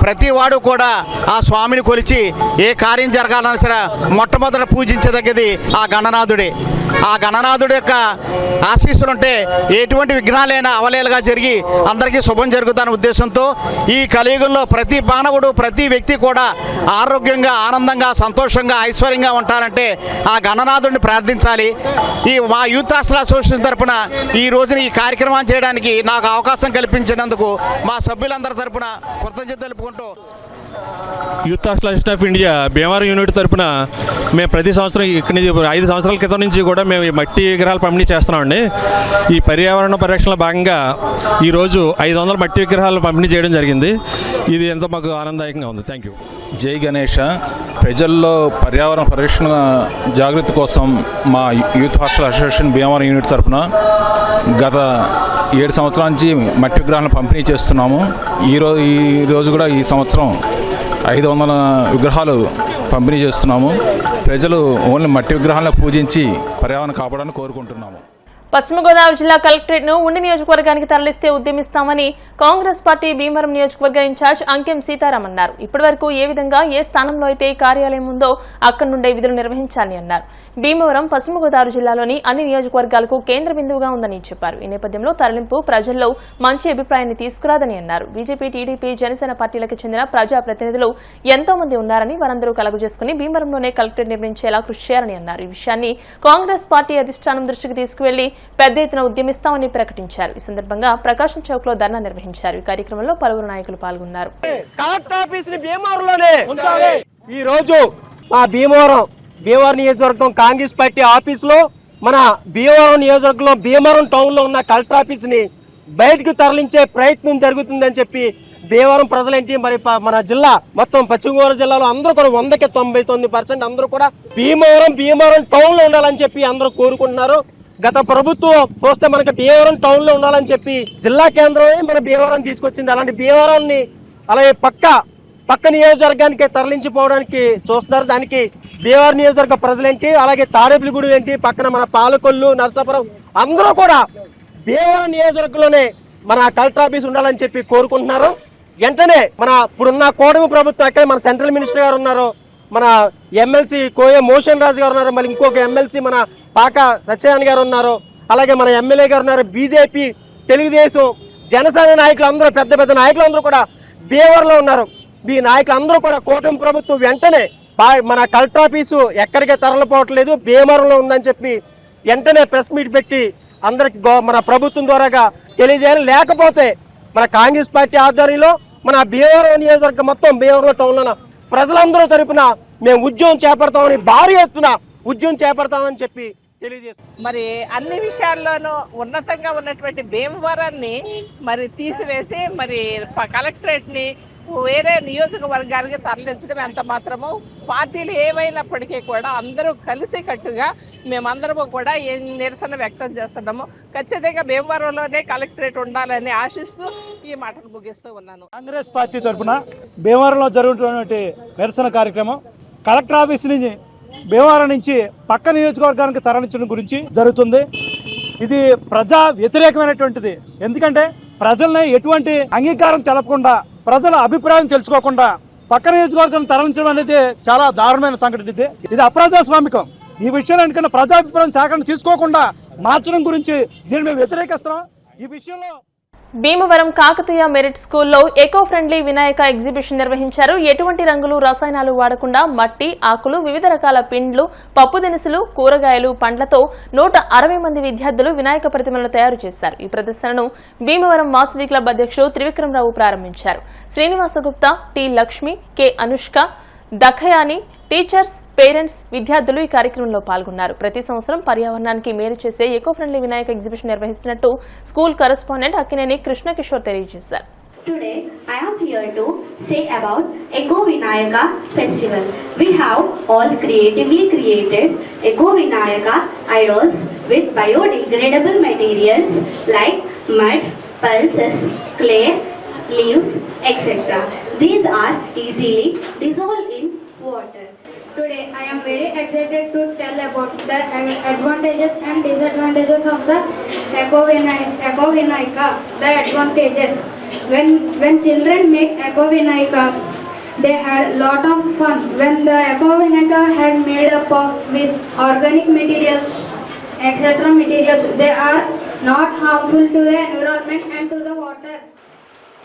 ప్రతి వాడు కూడా ఆ స్వామిని కొలిచి ఏ కార్యం జరగాలన్నా సరే మొట్టమొదట పూజించదగ్గది ఆ గణనాథుడే. ఆ గణనాథుడి యొక్క ఆశీస్సులు ఉంటే ఎటువంటి విఘ్నాలైనా అవలేలుగా జరిగి అందరికీ శుభం జరుగుతానే ఉద్దేశంతో ఈ కలియుగంలో ప్రతి మానవుడు, ప్రతి వ్యక్తి కూడా ఆరోగ్యంగా, ఆనందంగా, సంతోషంగా, ఐశ్వర్యంగా ఉంటారంటే ఆ గణనాథుడిని ప్రార్థించాలి. మా యూత్ హాస్టల్ అసోసియేషన్ తరఫున ఈ రోజున ఈ కార్యక్రమాన్ని చేయడానికి నాకు అవకాశం కల్పించినందుకు మా సభ్యులందరి తరఫున కృతజ్ఞతలు తెలుపుకుంటూ,
youth hostel of India Bhimavaram unit తరఫున మేము ప్రతి సంవత్సరం ఇక్కడి నుంచి 5 సంవత్సరాల క్రితం నుంచి కూడా మేము ఈ మట్టి విగ్రహాలు పంపిణీ చేస్తున్నామండి. ఈ పర్యావరణ పరిరక్షణలో భాగంగా ఈరోజు 500 మట్టి విగ్రహాలు పంపిణీ చేయడం జరిగింది. ఇది ఎంతో మాకు ఆనందదాయకంగా ఉంది. Thank you.
జై గణేష. ప్రజల్లో పర్యావరణ పరిరక్షణ జాగృతి కోసం మా youth hostel association Bhimavaram unit తరఫున గత 7 సంవత్సరాల నుంచి మట్టి విగ్రహాలను పంపిణీ చేస్తున్నాము. ఈ రోజు కూడా ఈ సంవత్సరం 500 విగ్రహాలు పంపిణీ చేస్తున్నాము. ప్రజలు ఓన్లీ మట్టి విగ్రహాలను పూజించి పర్యావరణం కాపాడాలని కోరుకుంటున్నాము.
పశ్చిమ గోదావరి జిల్లా కలెక్టరేట్ ను ఉండి నియోజకవర్గానికి తరలిస్తే ఉద్యమిస్తామని కాంగ్రెస్ పార్టీ భీమవరం నియోజకవర్గ ఇన్ఛార్జ్ అంకెం సీతారాం అన్నారు. ఇప్పటివరకు ఏ విధంగా ఏ స్థానంలో అయితే కార్యాలయం ఉందో అక్కడి నుండే విధులు నిర్వహించాలని అన్నారు. భీమవరం పశ్చిమ గోదావరి జిల్లాలోని అన్ని నియోజకవర్గాలకు కేంద్ర బిందువుగా ఉందని చెప్పారు. ఈ నేపథ్యంలో తరలింపు ప్రజల్లో మంచి అభిప్రాయాన్ని తీసుకురాదని అన్నారు. బీజేపీ, టీడీపీ, జనసేన పార్టీలకు చెందిన ప్రజాప్రతినిధులు ఎంతో మంది ఉన్నారని వారందరూ కలుగజేసుకుని భీమవరంలోనే కలెక్టరేట్ నిర్మించేలా కృషి చేయాలని అన్నారు. ఈ విషయాన్ని కాంగ్రెస్ పార్టీ అధిష్టానం దృష్టికి తీసుకువెళ్లి పెద్ద ఎత్తున ఉద్యమిస్తామని ప్రకటించారు. ఈ సందర్భంగా ప్రకాశం చౌక్ లో ధర్నా నిర్వహించారు. ఈ కార్యక్రమంలో పలువురు నాయకులు పాల్గొన్నారు.
ఈ రోజు మా భీమవరం నియోజకవర్గం కాంగ్రెస్ పార్టీ ఆఫీసులో మన భీమవరం నియోజకవర్గంలో భీమవరం టౌన్ లో ఉన్న కలెక్టర్ ఆఫీస్ ని బయటకు తరలించే ప్రయత్నం జరుగుతుందని చెప్పి భీమవరం ప్రజలేంటి, మరి మన జిల్లా మొత్తం పశ్చిమ గోదావరి జిల్లాలో అందరూ కూడా 100కి 99% అందరూ కూడా భీమవరం టౌన్ లో ఉండాలని చెప్పి అందరూ కోరుకుంటున్నారు. గత ప్రభుత్వం చూస్తే మనకి భీమవరం టౌన్ లో ఉండాలని చెప్పి జిల్లా కేంద్రమే మన భీమవరం తీసుకొచ్చింది. అలాంటి భీమవరాన్ని అలాగే పక్క నియోజకవర్గానికి తరలించిపోవడానికి చూస్తున్నారు. దానికి భీమవరం నియోజకవర్గ ప్రజలేంటి, అలాగే తాడేపల్లిగూడెం ఏంటి, పక్కన మన పాలకొల్లు, నరసాపురం అందరూ కూడా భీమవరం నియోజకవర్గంలోనే మన కలెక్టర్ ఆఫీస్ ఉండాలని చెప్పి కోరుకుంటున్నారు. వెంటనే మన ఇప్పుడున్న కూటమి ప్రభుత్వం ఎక్కడ మన సెంట్రల్ మినిస్టర్ గారు ఉన్నారు, మన ఎమ్మెల్సీ కోయ మోషన్ రాజు గారు ఉన్నారు, మళ్ళీ ఇంకొక ఎమ్మెల్సీ మన పాక సత్యనారాయణ గారు ఉన్నారు, అలాగే మన ఎమ్మెల్యే గారు ఉన్నారు, బీజేపీ, తెలుగుదేశం, జనసేన నాయకులు అందరూ పెద్ద పెద్ద నాయకులు అందరూ కూడా భీమవరంలో ఉన్నారు. ఈ నాయకులు అందరూ కూడా కూటమి ప్రభుత్వం వెంటనే మన కలెక్టర్ ఆఫీసు ఎక్కడికి తరలిపోవట్లేదు, భీమవరంలో ఉందని చెప్పి వెంటనే ప్రెస్ మీట్ పెట్టి అందరికి మన ప్రభుత్వం ద్వారాగా తెలియజేయాలి. లేకపోతే మన కాంగ్రెస్ పార్టీ ఆధ్వర్యంలో మన భీమవరం నియోజకవర్గం మొత్తం భీమవరం టౌన్లో ప్రజలందరూ తరపున మేము ఉద్యమం చేపడతామని, భారీ ఎత్తున ఉద్యమం చేపడతామని చెప్పి తెలియజేస్తాం.
మరి అన్ని విషయాల్లోనూ ఉన్నతంగా ఉన్నటువంటి భీమవరాన్ని మరి తీసివేసి మరి కలెక్టరేట్ని వేరే నియోజకవర్గానికి తరలించడం ఎంత మాత్రము పార్టీలు ఏమైనప్పటికీ కూడా అందరూ కలిసికట్టుగా మేమందరము కూడా నిరసన వ్యక్తం చేస్తున్నాము. ఖచ్చితంగా భీమవరంలోనే కలెక్టరేట్ ఉండాలని ఆశిస్తూ ఈ మాటలు ముగిస్తూ ఉన్నాను.
కాంగ్రెస్ పార్టీ తరఫున భీమవరంలో జరుగుతున్నటువంటి నిరసన కార్యక్రమం కలెక్టర్ ఆఫీస్ నుంచి భీమవరం నుంచి పక్క నియోజకవర్గానికి తరలించడం గురించి జరుగుతుంది. ఇది ప్రజా వ్యతిరేకమైనటువంటిది. ఎందుకంటే ప్రజల్ని ఎటువంటి అంగీకారం తెలపకుండా, ప్రజల అభిప్రాయం తెలుసుకోకుండా పక్క నియోజకవర్గం తరలించడం అనేది చాలా దారుణమైన సంఘటన. ఇది అప్రజాస్వామికం. ఈ విషయంలో ఎందుకంటే ప్రజాభిప్రాయం సేకరణ తీసుకోకుండా మార్చడం గురించి దీన్ని మేము వ్యతిరేకిస్తున్నాం. ఈ విషయంలో
భీమవరం కాకతీయ మెరిట్ స్కూల్లో ఎకో ఫ్రెండ్లీ వినాయక ఎగ్జిబిషన్ నిర్వహించారు. ఎటువంటి రంగులు, రసాయనాలు వాడకుండా మట్టి, ఆకులు, వివిధ రకాల పిండ్లు, పప్పు దినుసులు, కూరగాయలు, పండ్లతో 160 మంది విద్యార్థులు వినాయక ప్రతిమలను తయారు చేశారు. ఈ ప్రదర్శనను భీమవరం వాసవి క్లబ్ అధ్యక్షుడు త్రివిక్రమరావు ప్రారంభించారు. Srinivasagupta, T Lakshmi, K Anushka, Dakhayani, teachers, parents, విద్యార్థులు ఈ కార్యక్రమంలో పాల్గొన్నారు. ప్రతి సంవత్సరం పర్యావరణానికి మేలు చేసే ఎకో ఫ్రెండ్లీ వినాయక ఎగ్జిబిషన్ నిర్వహిస్తున్నట్టు స్కూల్ కరెస్పాండెంట్ అక్కినేని కృష్ణకిషోర్ తెలియజేశారు.
Today I am here to say about Eco Vinayaka festival. We have all creatively created Eco Vinayaka idols with biodegradable materials like mud, pulses, clay, leaves, etc. These are easily dissolved in water.
Today I am very excited to tell about the advantages and disadvantages of the Eco Vinayaka. The advantages: when children make Eco Vinayaka, they had lot of fun. When the Eco Vinayaka had made up of with organic materials, etc. materials, they are not harmful to the environment and to the water.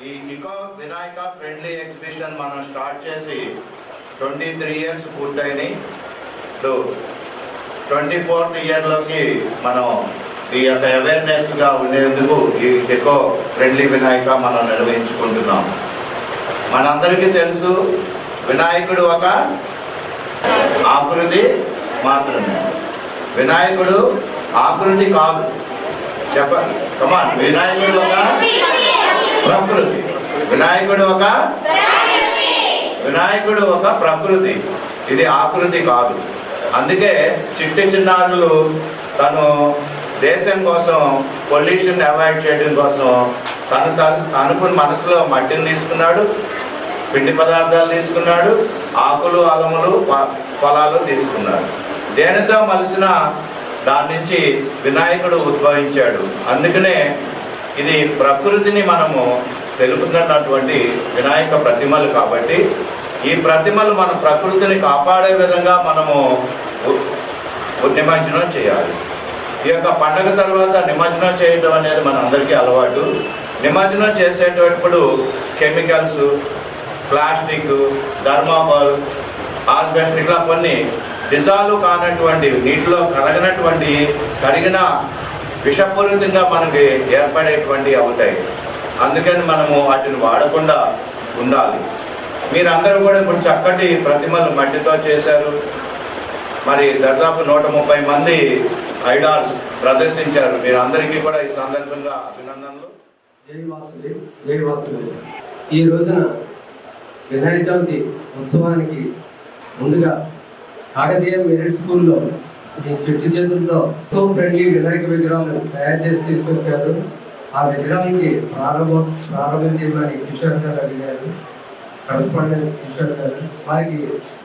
ఈ echo Vinayaka friendly exhibition మనం start చేసి 23 years పూర్తయినాయి. 24th ఇయర్లోకి మనం ఈ యొక్క అవేర్నెస్గా ఉండేందుకు ఈ echo friendly Vinayaka మనం నిర్వహించుకుంటున్నాం. మనందరికీ తెలుసు, వినాయకుడు ఒక ఆకృతి మాత్రమే. వినాయకుడు ఆకృతి కాదు. చెప్పండి, కమాన్. వినాయకుడు ఒక ప్రకృతి. వినాయకుడు ఒక ప్రకృతి. ఇది ఆకృతి కాదు. అందుకే చిట్టి చిన్నారులు తను దేశం కోసం, పొల్యూషన్ అవాయిడ్ చేయడం కోసం తను అనుకున్న మనసులో మట్టిని తీసుకున్నాడు, పిండి పదార్థాలు తీసుకున్నాడు, ఆకులు, అలములు, ఫలాలు తీసుకున్నాడు. దేనితో మలిసిన దాని నుంచి వినాయకుడు ఉద్భవించాడు. అందుకనే ఇది ప్రకృతిని మనము తెలుపుతున్నటువంటి వినాయక ప్రతిమలు. కాబట్టి ఈ ప్రతిమలు మన ప్రకృతిని కాపాడే విధంగా మనము నిమజ్జనం చేయాలి. ఈ యొక్క పండగ తర్వాత నిమజ్జనం చేయడం అనేది మన అందరికీ అలవాటు. నిమజ్జనం చేసేటప్పుడు కెమికల్స్, ప్లాస్టిక్, థర్మాకోల్, ఆల్బెస్ట్ ఇట్లా కొన్ని డిజాల్వ్ కానటువంటి, నీటిలో కరిగిన విషపూరితంగా మనకి ఏర్పడేటువంటి అవుతాయి. అందుకని మనము వాటిని వాడకుండా ఉండాలి. మీరందరూ కూడా ఇప్పుడు చక్కటి ప్రతిమలు మట్టితో చేశారు. మరి దాదాపు 130 మంది ఐడాల్స్ ప్రదర్శించారు. మీరందరికీ కూడా ఈ సందర్భంగా అభినందనలు.
జై వాసుదేవ్. ఈ రోజున వినాయక చవితి ఉత్సవానికి ముందుగా కాకతీయ మెరిట్ స్కూల్లో ఈ చెట్టు చేతులతో ఎకో ఫ్రెండ్లీ వినాయక విగ్రహాలను తయారు చేసి తీసుకొచ్చారు. ఆ విగ్రహానికి ప్రారంభించమని కిషోర్ గారు అడిగారు. కరస్పాండెంట్ కిషోర్ గారు, వారికి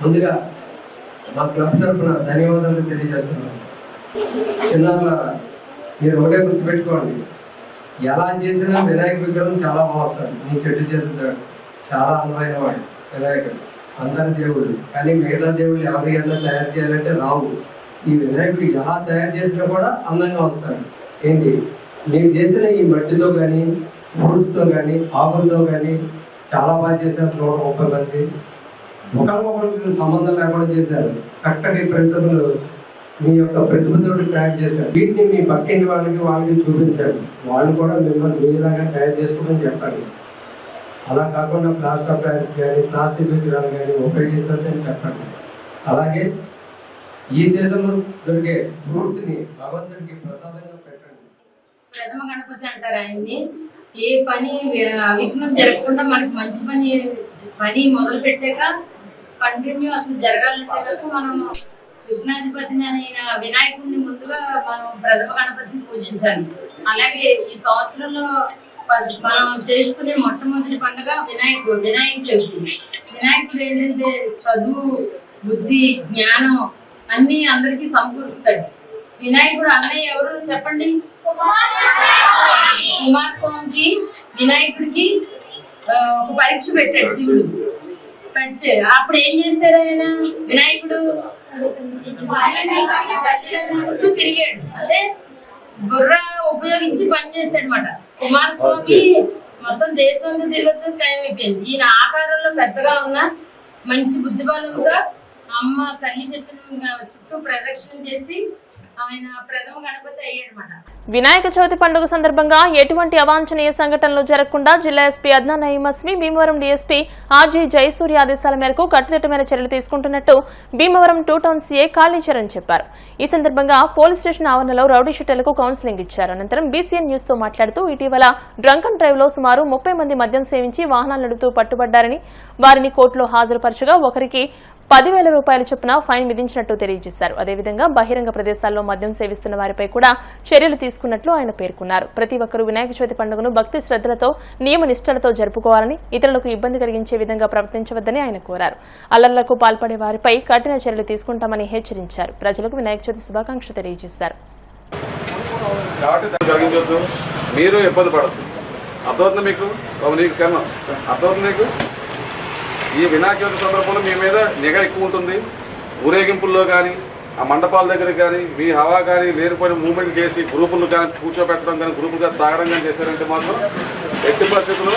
ముందుగా మా క్లబ్ తరఫున ధన్యవాదాలు తెలియజేస్తున్నాను. చిన్నారులారా, మీరు ఒకటే గుర్తుపెట్టుకోండి, ఎలా చేసినా వినాయక విగ్రహం చాలా బాగా వస్తుంది. మీ చెట్టు చేతుతాడు, చాలా అందమైన వాడు వినాయకుడు, అందరి దేవుడు. కానీ మిగతా దేవుళ్ళు ఎవరికైనా తయారు చేయాలంటే రావు. ఈ వినాయకుడు ఎలా తయారు చేసినా కూడా అందంగా వస్తాడు. ఏంటి, మీరు చేసిన ఈ మట్టితో కానీ, ఫ్రూట్స్తో కానీ, ఆకులతో కానీ చాలా బాగా చేశారు. 130 మంది ఒకరికొకరికి సంబంధం లేకుండా చేశారు. చక్కటి ప్రతిభలు మీ యొక్క ప్రతిభతో తయారు చేశారు. వీటిని మీ పక్కింటి వాళ్ళకి చూపించండి. వాళ్ళు కూడా మిమ్మల్ని మీలాగా తయారు చేసుకోమని చెప్పండి. అలా కాకుండా ప్లాస్టర్ ఆఫ్ ప్యారిస్ కానీ, ప్లాస్టిక్ విగ్రహాలు కానీ ఉపయోగించని చెప్పండి. అలాగే ఈ సీజన్లో దొరికే ఫ్రూట్స్ని భగవంతుడికి ప్రసాదంగా పెట్టండి.
ప్రథమ గణపతి అంటారు ఆయన్ని. ఏ పని విఘ్నం జరగకుండా మనకి మంచి పని మొదలు పెట్టాక కంటిన్యూ అసలు జరగాలంటే కనుక మనం విఘ్నాధిపతిని అయిన వినాయకుడిని ముందుగా మనం ప్రథమ గణపతిని పూజించాలి. అలాగే ఈ సంవత్సరంలో మనం చేసుకునే మొట్టమొదటి పండుగ వినాయక చవితి. వినాయకుడు ఏంటంటే చదువు, బుద్ధి, జ్ఞానం అన్ని అందరికీ సమకూరుస్తాడు. వినాయకుడు అన్నయ్య ఎవరు చెప్పండి? కుమారస్వామికి వినాయకుడికి ఒక పరీక్ష పెట్టాడు శివుడు. పెట్టి అప్పుడు ఏం చేశాడు ఆయన? వినాయకుడు చుట్టూ తిరిగాడు, అంటే బుర్ర ఉపయోగించి పనిచేస్తాడు అనమాట. కుమారస్వామి మొత్తం దేశం తిరగచ్చు టైం అయిపోయింది. ఈయన ఆకారంలో పెద్దగా ఉన్న మంచి బుద్ధి బలంతో అమ్మ తల్లి చెప్పిన చుట్టూ ప్రదక్షిణ చేసి ఆయన ప్రథమ గణపతి అయ్యాడనమాట.
వినాయక చవితి పండుగ సందర్భంగా ఎటువంటి అవాంఛనీయ సంఘటనలు జరగకుండా జిల్లా ఎస్పీ అద్నాన్ నయీం అస్మి, భీమవరం డీఎస్పీ ఆర్జీ జయసూర్య ఆదేశాల మేరకు కట్టుదిట్టమైన చర్యలు తీసుకుంటున్నట్టు భీమవరం 2 టౌన్ సీఐ కాళీచరణ్ చెప్పారు. ఈ సందర్భంగా పోలీస్ స్టేషన్ ఆవరణలో రౌడీ షీటర్లకు కౌన్సిలింగ్ ఇచ్చారు. అనంతరం బీసీఎన్ న్యూస్ తో మాట్లాడుతూ ఇటీవల డ్రంక్ అండ్ డ్రైవ్ లో సుమారు 30 మంది మద్యం సేవించి వాహనాలు నడుపుతూ పట్టుబడ్డారని, వారిని కోర్టులో హాజరుపరచగా ఒకరికి 10,000 రూపాయల చొప్పున ఫైన్ విధించినట్టు తెలియజేశారు. అదేవిధంగా బహిరంగ ప్రదేశాల్లో మద్యం సేవిస్తున్న వారిపై కూడా చర్యలు తీసుకున్నట్లు ఆయన పేర్కొన్నారు. ప్రతి ఒక్కరూ వినాయక చవితి పండుగను భక్తి శ్రద్ధలతో, నియమ నిష్టలతో జరుపుకోవాలని, ఇతరులకు ఇబ్బంది కలిగించే విధంగా ప్రవర్తించవద్దని ఆయన కోరారు. అల్లర్లకు పాల్పడే వారిపై కఠిన చర్యలు తీసుకుంటామని హెచ్చరించారు. ప్రజలకు వినాయక చవితి శుభాకాంక్షలు తెలియజేశారు.
మీరు ఇబ్బంది పడద్దు, అర్థమవుతుంది మీకు? నీకు కన్నా అర్థమవుతుంది మీకు? ఈ వినాయక చవితి సందర్భంలో మీ మీద నిఘా ఎక్కువ ఉంటుంది. ఊరేగింపుల్లో కానీ, ఆ మండపాల దగ్గర కానీ, మీ హవా కానీ లేనిపోయిన మూమెంట్ చేసి గ్రూపులు కానీ కూర్చోబెట్టడం కానీ, గ్రూపులుగా తాగడం కానీ చేశారంటే మాత్రం ఎట్టి పరిస్థితుల్లో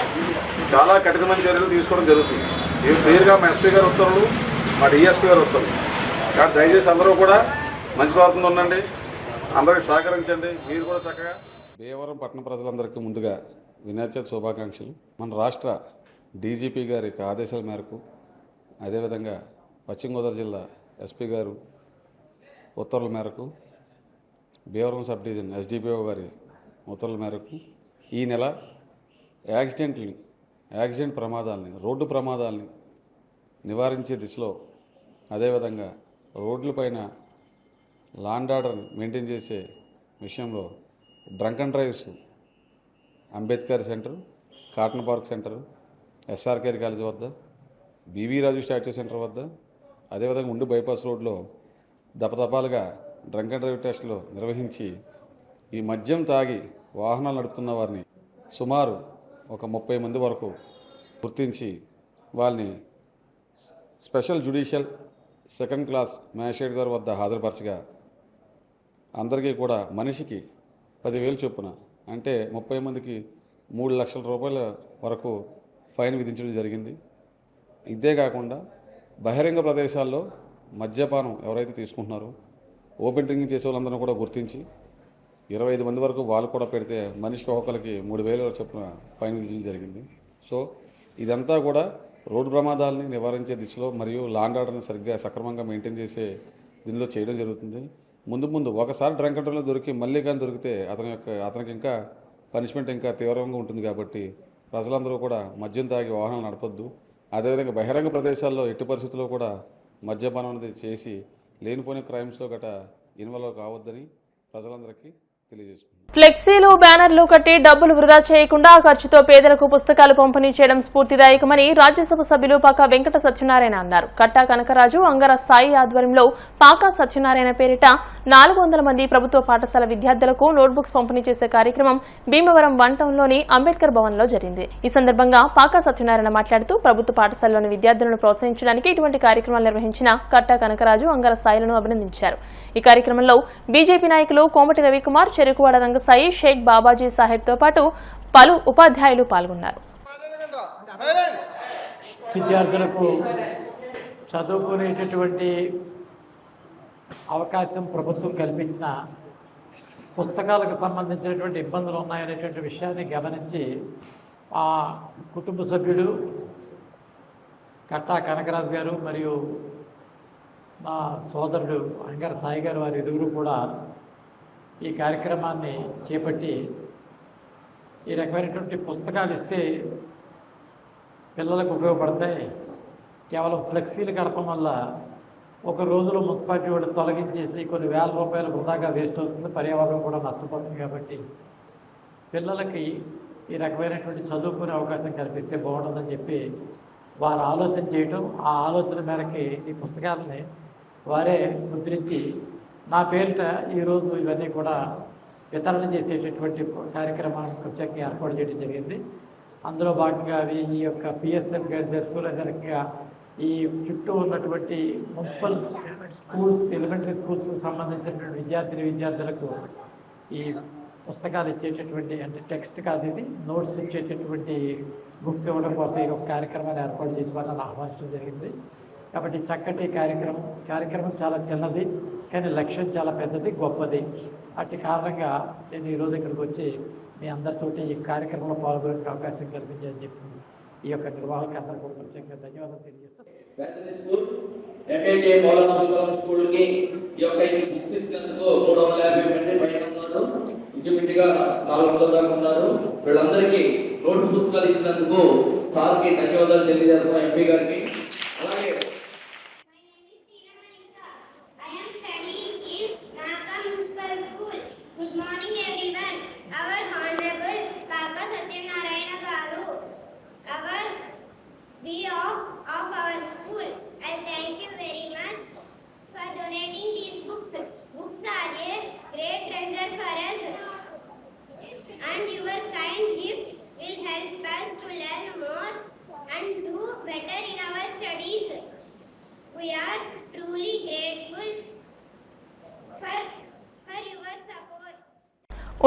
చాలా కఠినమైన చర్యలు తీసుకోవడం జరుగుతుంది. ఇవి క్లియర్గా మా ఎస్పీ గారు ఉత్తర్వులు, మా డిఎస్పీ గారు ఉత్తర్వులు. కాబట్టి దయచేసి అందరూ కూడా మంచి ప్రవర్తనలో ఉండండి, అందరికీ సహకరించండి. మీరు కూడా చక్కగా. భీమవరం పట్టణ ప్రజలందరికీ ముందుగా వినాయక చవితి శుభాకాంక్షలు. మన రాష్ట్ర డీజీపీ గారి ఆదేశాల మేరకు, అదేవిధంగా పశ్చిమ గోదావరి జిల్లా ఎస్పీ గారు ఉత్తర్వుల మేరకు, భీమవరం సబ్ డివిజన్ ఎస్డిపిఓ గారి ఉత్తర్వుల మేరకు ఈ నెల యాక్సిడెంట్ ప్రమాదాలని, రోడ్డు ప్రమాదాలని నివారించే దిశలో, అదేవిధంగా రోడ్లపైన లా అండ్ ఆర్డర్ని మెయింటైన్ చేసే విషయంలో drunk and drives Ambedkar centre, Cotton park centre, SRKR college వద్ద, బీవీ రాజు స్టాట్యూ సెంటర్ వద్ద, అదేవిధంగా ఉండి బైపాస్ రోడ్లో దపదపాలుగా డ్రంక్ అండ్ డ్రైవ్ టెస్టులు నిర్వహించి ఈ మద్యం తాగి వాహనాలు నడుపుతున్న వారిని సుమారు ఒక 30 మంది వరకు గుర్తించి వాళ్ళని special judicial second class magistrate గారి వద్ద హాజరుపరచగా అందరికీ కూడా మనిషికి 10,000 చొప్పున, అంటే 30 మందికి 3 లక్షల రూపాయల వరకు ఫైన్ విధించడం జరిగింది. ఇదే కాకుండా బహిరంగ ప్రదేశాల్లో మద్యపానం ఎవరైతే తీసుకుంటున్నారో ఓపెన్ డ్రింకింగ్ చేసే వాళ్ళందరూ కూడా గుర్తించి 25 మంది వరకు వాళ్ళు కూడా పెడితే మనిషికి ఒక్కొక్కరికి 3,000 చొప్పున ఫైన్ విధించడం జరిగింది. సో ఇదంతా కూడా రోడ్డు ప్రమాదాలని నివారించే దిశలో మరియు లా అండ్ ఆర్డర్ని సక్రమంగా మెయింటైన్ చేసే దీనిలో చేయడం జరుగుతుంది. ముందు ఒకసారి డ్రంక్ అండ్ డ్రైవ్లో దొరికి మళ్ళీ కానీ దొరికితే అతనికి ఇంకా పనిష్మెంట్ ఇంకా తీవ్రంగా ఉంటుంది. కాబట్టి ప్రజలందరూ కూడా మద్యం తాగి వాహనాలు నడపొద్దు. అదేవిధంగా బహిరంగ ప్రదేశాల్లో ఎట్టి పరిస్థితుల్లో కూడా మద్యపానం అనేది చేసి లేనిపోయిన క్రైమ్స్లో గట్రా ఇన్వాల్వ్ కావద్దని ప్రజలందరికీ తెలియజేసుకుంటున్నాను.
ఫ్లెక్సీలు బ్యానర్లు కట్టి డబ్బులు వృధా చేయకుండా ఆ ఖర్చుతో పేదలకు పుస్తకాలు పంపిణీ చేయడం స్ఫూర్తిదాయకమని రాజ్యసభ సభ్యులు పాకా వెంకట సత్యనారాయణ అన్నారు. కట్టా కనకరాజు అంగర సాయి ఆధ్వర్యంలో పాకా సత్యనారాయణ పేరిట 400 మంది ప్రభుత్వ పాఠశాల విద్యార్థులకు నోట్బుక్స్ పంపిణీ చేసే కార్యక్రమం భీమవరం 1 టౌన్లోని అంబేద్కర్ భవన్లో జరిగింది. ఈ సందర్భంగా పాకా సత్యనారాయణ మాట్లాడుతూ ప్రభుత్వ పాఠశాలలోని విద్యార్థులను ప్రోత్సహించడానికి ఇటువంటి కార్యక్రమాలు నిర్వహించిన కట్టా కనకరాజు అంగర సాయిలను అభినందించారు. ఈ కార్యక్రమంలో బీజేపీ నాయకులు కోమటి రవికుమార్, చెరుకువాడ రంగసాయి, షేక్ బాబాజీ సాహెబ్ తో పాటు పలు ఉపాధ్యాయులు పాల్గొన్నారు.
విద్యార్థులకు చదువుకునేటటువంటి అవకాశం ప్రభుత్వం కల్పించిన పుస్తకాలకు సంబంధించినటువంటి ఇబ్బందులు ఉన్నాయనేటువంటి విషయాన్ని గమనించి ఆ కుటుంబ సభ్యుడు కట్టా కనకరాజు గారు మరియు మా సోదరుడు అంగర సాయి గారు వారి ఇరువురు కూడా ఈ కార్యక్రమాన్ని చేపట్టి ఈ రకమైనటువంటి పుస్తకాలు ఇస్తే పిల్లలకు ఉపయోగపడతాయి. కేవలం ఫ్లెక్సీలు కడపడం వల్ల ఒక రోజులో మున్సిపాలిటీ వాళ్ళు తొలగించేసి కొన్ని వేల రూపాయలు వృధాగా వేస్ట్ అవుతుంది, పర్యావరణం కూడా నష్టపోతుంది. కాబట్టి పిల్లలకి ఈ రకమైనటువంటి చదువుకునే అవకాశం కల్పిస్తే బాగుంటుందని చెప్పి వారు ఆలోచన చేయటం, ఆ ఆలోచన మేరకి ఈ పుస్తకాలని వారే ముద్రించి నా పేరిట ఈరోజు ఇవన్నీ కూడా వితరణ చేసేటటువంటి కార్యక్రమాన్ని ప్రత్యేకంగా ఏర్పాటు చేయడం జరిగింది. అందులో భాగంగా అవి ఈ యొక్క పిఎస్ఎం గర్ల్స్ హై స్కూల్, అదే రకంగా ఈ చుట్టూ ఉన్నటువంటి మున్సిపల్ స్కూల్స్, ఎలిమెంటరీ స్కూల్స్కి సంబంధించినటువంటి విద్యార్థులకు ఈ పుస్తకాలు ఇచ్చేటటువంటి, అంటే టెక్స్ట్ కాదు ఇది, నోట్స్ ఇచ్చేటటువంటి బుక్స్ ఇవ్వడం కోసం ఈ ఒక కార్యక్రమాన్ని ఏర్పాటు చేసి వాళ్ళని ఆహ్వానించడం జరిగింది. కాబట్టి చక్కటి కార్యక్రమం చాలా చిన్నది, కానీ లక్ష్యం చాలా పెద్దది, గొప్పది. అట్టి కారణంగా నేను ఈరోజు ఇక్కడికి వచ్చి మీ అందరితోటి ఈ కార్యక్రమంలో పాల్గొనే అవకాశం కల్పించాలని చెప్పి ఈ యొక్క నిర్వాహకులకు అందరూ కూడా ప్రత్యేకంగా ధన్యవాదాలు తెలియజేస్తాను.
స్కూల్కి ఈ యొక్క బుక్స్ ఇచ్చినందుకు 350 మంది పైన ఉన్నారు, ఇంచుమించుగా 400 దాకా ఉన్నారు. వీళ్ళందరికీ నోట్స్ పుస్తకాలు ఇచ్చినందుకు సార్కి ధన్యవాదాలు తెలియజేస్తాం, ఎంపీ గారికి. అలాగే
Good morning everyone. Our Honorable Paka Satyanarayana Garu, our BOF of our school, I thank you very much for donating these books. Books are a great treasure for us, and your kind gift will help us to learn more and do better in our studies. We are truly grateful for your support.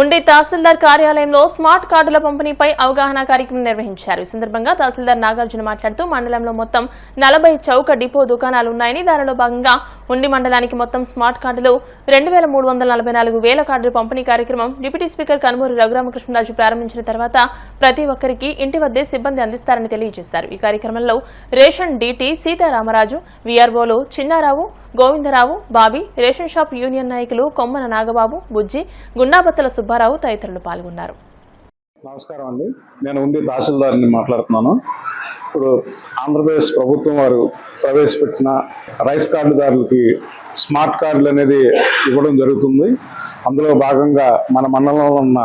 ఉండి తహసీల్దార్ కార్యాలయంలో smart కార్డుల పంపిణీపై అవగాహన కార్యక్రమం నిర్వహించారు. ఈ సందర్భంగా తహసీల్దార్ నాగార్జున మాట్లాడుతూ మండలంలో మొత్తం 40 చౌక డిపో దుకాణాలు ఉన్నాయని, దానిలో భాగంగా ఉండి మండలానికి మొత్తం స్మార్ట్ కార్డులు 2344 వేల కార్డుల పంపిణీ కార్యక్రమం డిప్యూటీ స్పీకర్ కనుమూరి రఘురామకృష్ణరాజు ప్రారంభించిన తర్వాత ప్రతి ఒక్కరికి ఇంటి వద్దే సిబ్బంది అందిస్తారని తెలియజేశారు. ఈ కార్యక్రమంలో రేషన్ డీటీ సీతారామరాజు, వీఆర్ఓలు Chinnarao, Govindarao, Bobby, ration shop union నాయకులు కొమ్మన నాగబాబు, బుజ్జి, గుండాబత్తల సుబ్బారావు తదితరులు పాల్గొన్నారు.
నమస్కారం అండి, నేను ఉండి తహసీల్దార్ని మాట్లాడుతున్నాను. ఇప్పుడు ఆంధ్రప్రదేశ్ ప్రభుత్వం వారు ప్రవేశపెట్టిన రైస్ కార్డుదారులకి స్మార్ట్ కార్డులు అనేది ఇవ్వడం జరుగుతుంది. అందులో భాగంగా మన మండలంలో ఉన్న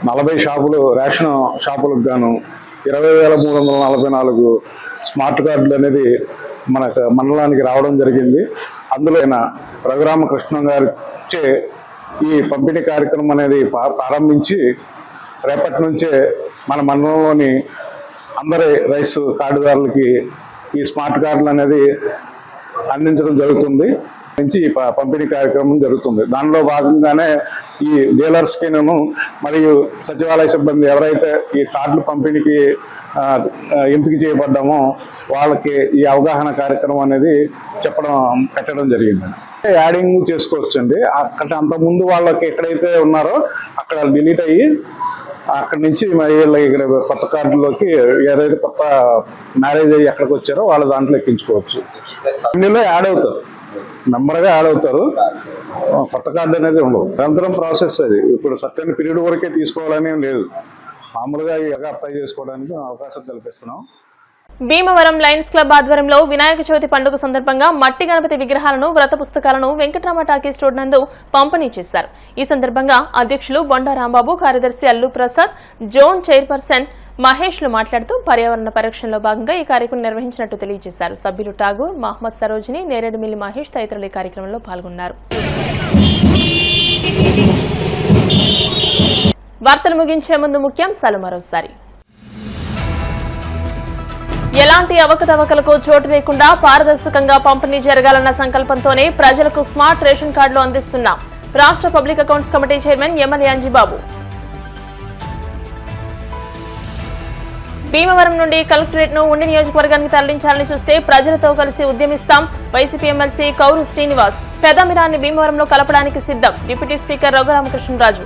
40 షాపులు, రేషన్ షాపులకు గాను 20,344 స్మార్ట్ కార్డులు అనేది మన మండలానికి రావడం జరిగింది. అందులో రఘురామకృష్ణ గారు ఇచ్చే ఈ పంపిణీ కార్యక్రమం అనేది ప్రారంభించి రేపటి నుంచే మన మండలంలోని అందరి రైస్ కార్డుదారులకి ఈ స్మార్ట్ కార్డులు అనేది అందించడం జరుగుతుంది. నుంచి ఈ పంపిణీ కార్యక్రమం జరుగుతుంది. దానిలో భాగంగానే ఈ డీలర్స్కిను మరియు సచివాలయ సిబ్బంది ఎవరైతే ఈ కార్డుల పంపిణీకి ఎంపిక చేయబడ్డామో వాళ్ళకి ఈ అవగాహన కార్యక్రమం అనేది పెట్టడం జరిగింది. యాడింగ్ చేసుకోవచ్చండి. అక్కడ అంతకుముందు వాళ్ళకి ఎక్కడైతే ఉన్నారో అక్కడ డిలీట్ అయ్యి అక్కడి నుంచి ఇక్కడ కొత్త కార్డులోకి ఏదైతే కొత్త మ్యారేజ్ అయ్యి ఎక్కడికి వచ్చారో వాళ్ళ దాంట్లో ఎక్కించుకోవచ్చు. ఇందులో యాడ్ అవుతారు, మెంబర్గా యాడ్ అవుతారు. కొత్త కార్డు అనేది ఉండవు. నిరంతరం ప్రాసెస్ అది. ఇప్పుడు సర్టెన్ పీరియడ్ వరకే తీసుకోవాలని లేదు, మామూలుగా అప్లై చేసుకోవడానికి అవకాశం కల్పిస్తున్నాం.
భీమవరం లయన్స్ క్లబ్ ఆధ్వర్యంలో వినాయక చవితి పండుగ సందర్భంగా మట్టి గణపతి విగ్రహాలను వ్రత పుస్తకాలను వెంకటరామ టాకీస్ రోడ్ నందు పంపిణీ చేశారు. ఈ సందర్భంగా అధ్యక్షులు బొండా రాంబాబు, కార్యదర్శి అల్లు ప్రసాద్, జోన్ చైర్పర్సన్ మహేష్లు మాట్లాడుతూ పర్యావరణ పరిరక్షణలో భాగంగా ఈ కార్యక్రమం నిర్వహించినట్టు తెలియజేశారు. సభ్యులు ఠాగూర్, మహమ్మద్ సరోజిని, నేరేడుమిల్లి మహేష్ తదితరులు ఈ కార్యక్రమంలో పాల్గొన్నారు. వార్తలు ముగించే ముందు ముఖ్యాంశాలు మరోసారి. ఎలాంటి అవకతవకలకు చోటు లేకుండా పారదర్శకంగా పంపిణీ జరగాలన్న సంకల్పంతోనే ప్రజలకు స్మార్ట్ రేషన్ కార్డులు అందిస్తున్నాం. రాష్ట్ర public accounts committee chairman MLA Anjibabu. Bhimavaram నుండి కలెక్టరేట్ ను ఉండి నియోజకవర్గానికి తరలించాలని చూస్తే ప్రజలతో కలిసి ఉద్యమిస్తాం. YCP MLC Kauru Srinivas. పెదమిరాన్ని భీమవరంలో కలపడానికి సిద్ధం. Deputy speaker Raghuramakrishnaraju.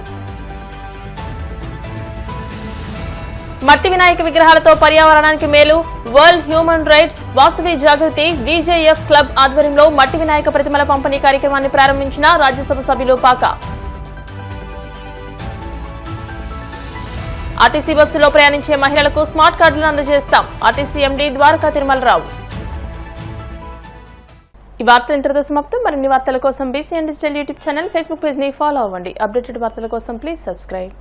మట్టి వినాయక విగ్రహాలతో పర్యావరణానికి మేలు. World human rights Vasavi Jagruthi VJF club ఆధ్వర్యంలో మట్టి వినాయక ప్రతిమల పంపిణీ కార్యక్రమాన్ని ప్రారంభించిన రాజ్యసభ సభ్యులు పాక. ఆర్టీసీ బస్సులో ప్రయాణించే మహిళలకు స్మార్ట్ కార్డులను అందజేస్తాం. RTC MD Dwaraka Tirumalarao. ఈ వార్తలు ఇంతటితో సమాప్తం. మరిన్ని వార్తల కోసం BCN digital YouTube channel, Facebook page ని ఫాలో అవ్వండి. అప్డేటెడ్ వార్తల కోసం ప్లీజ్ సబ్స్క్రైబ్.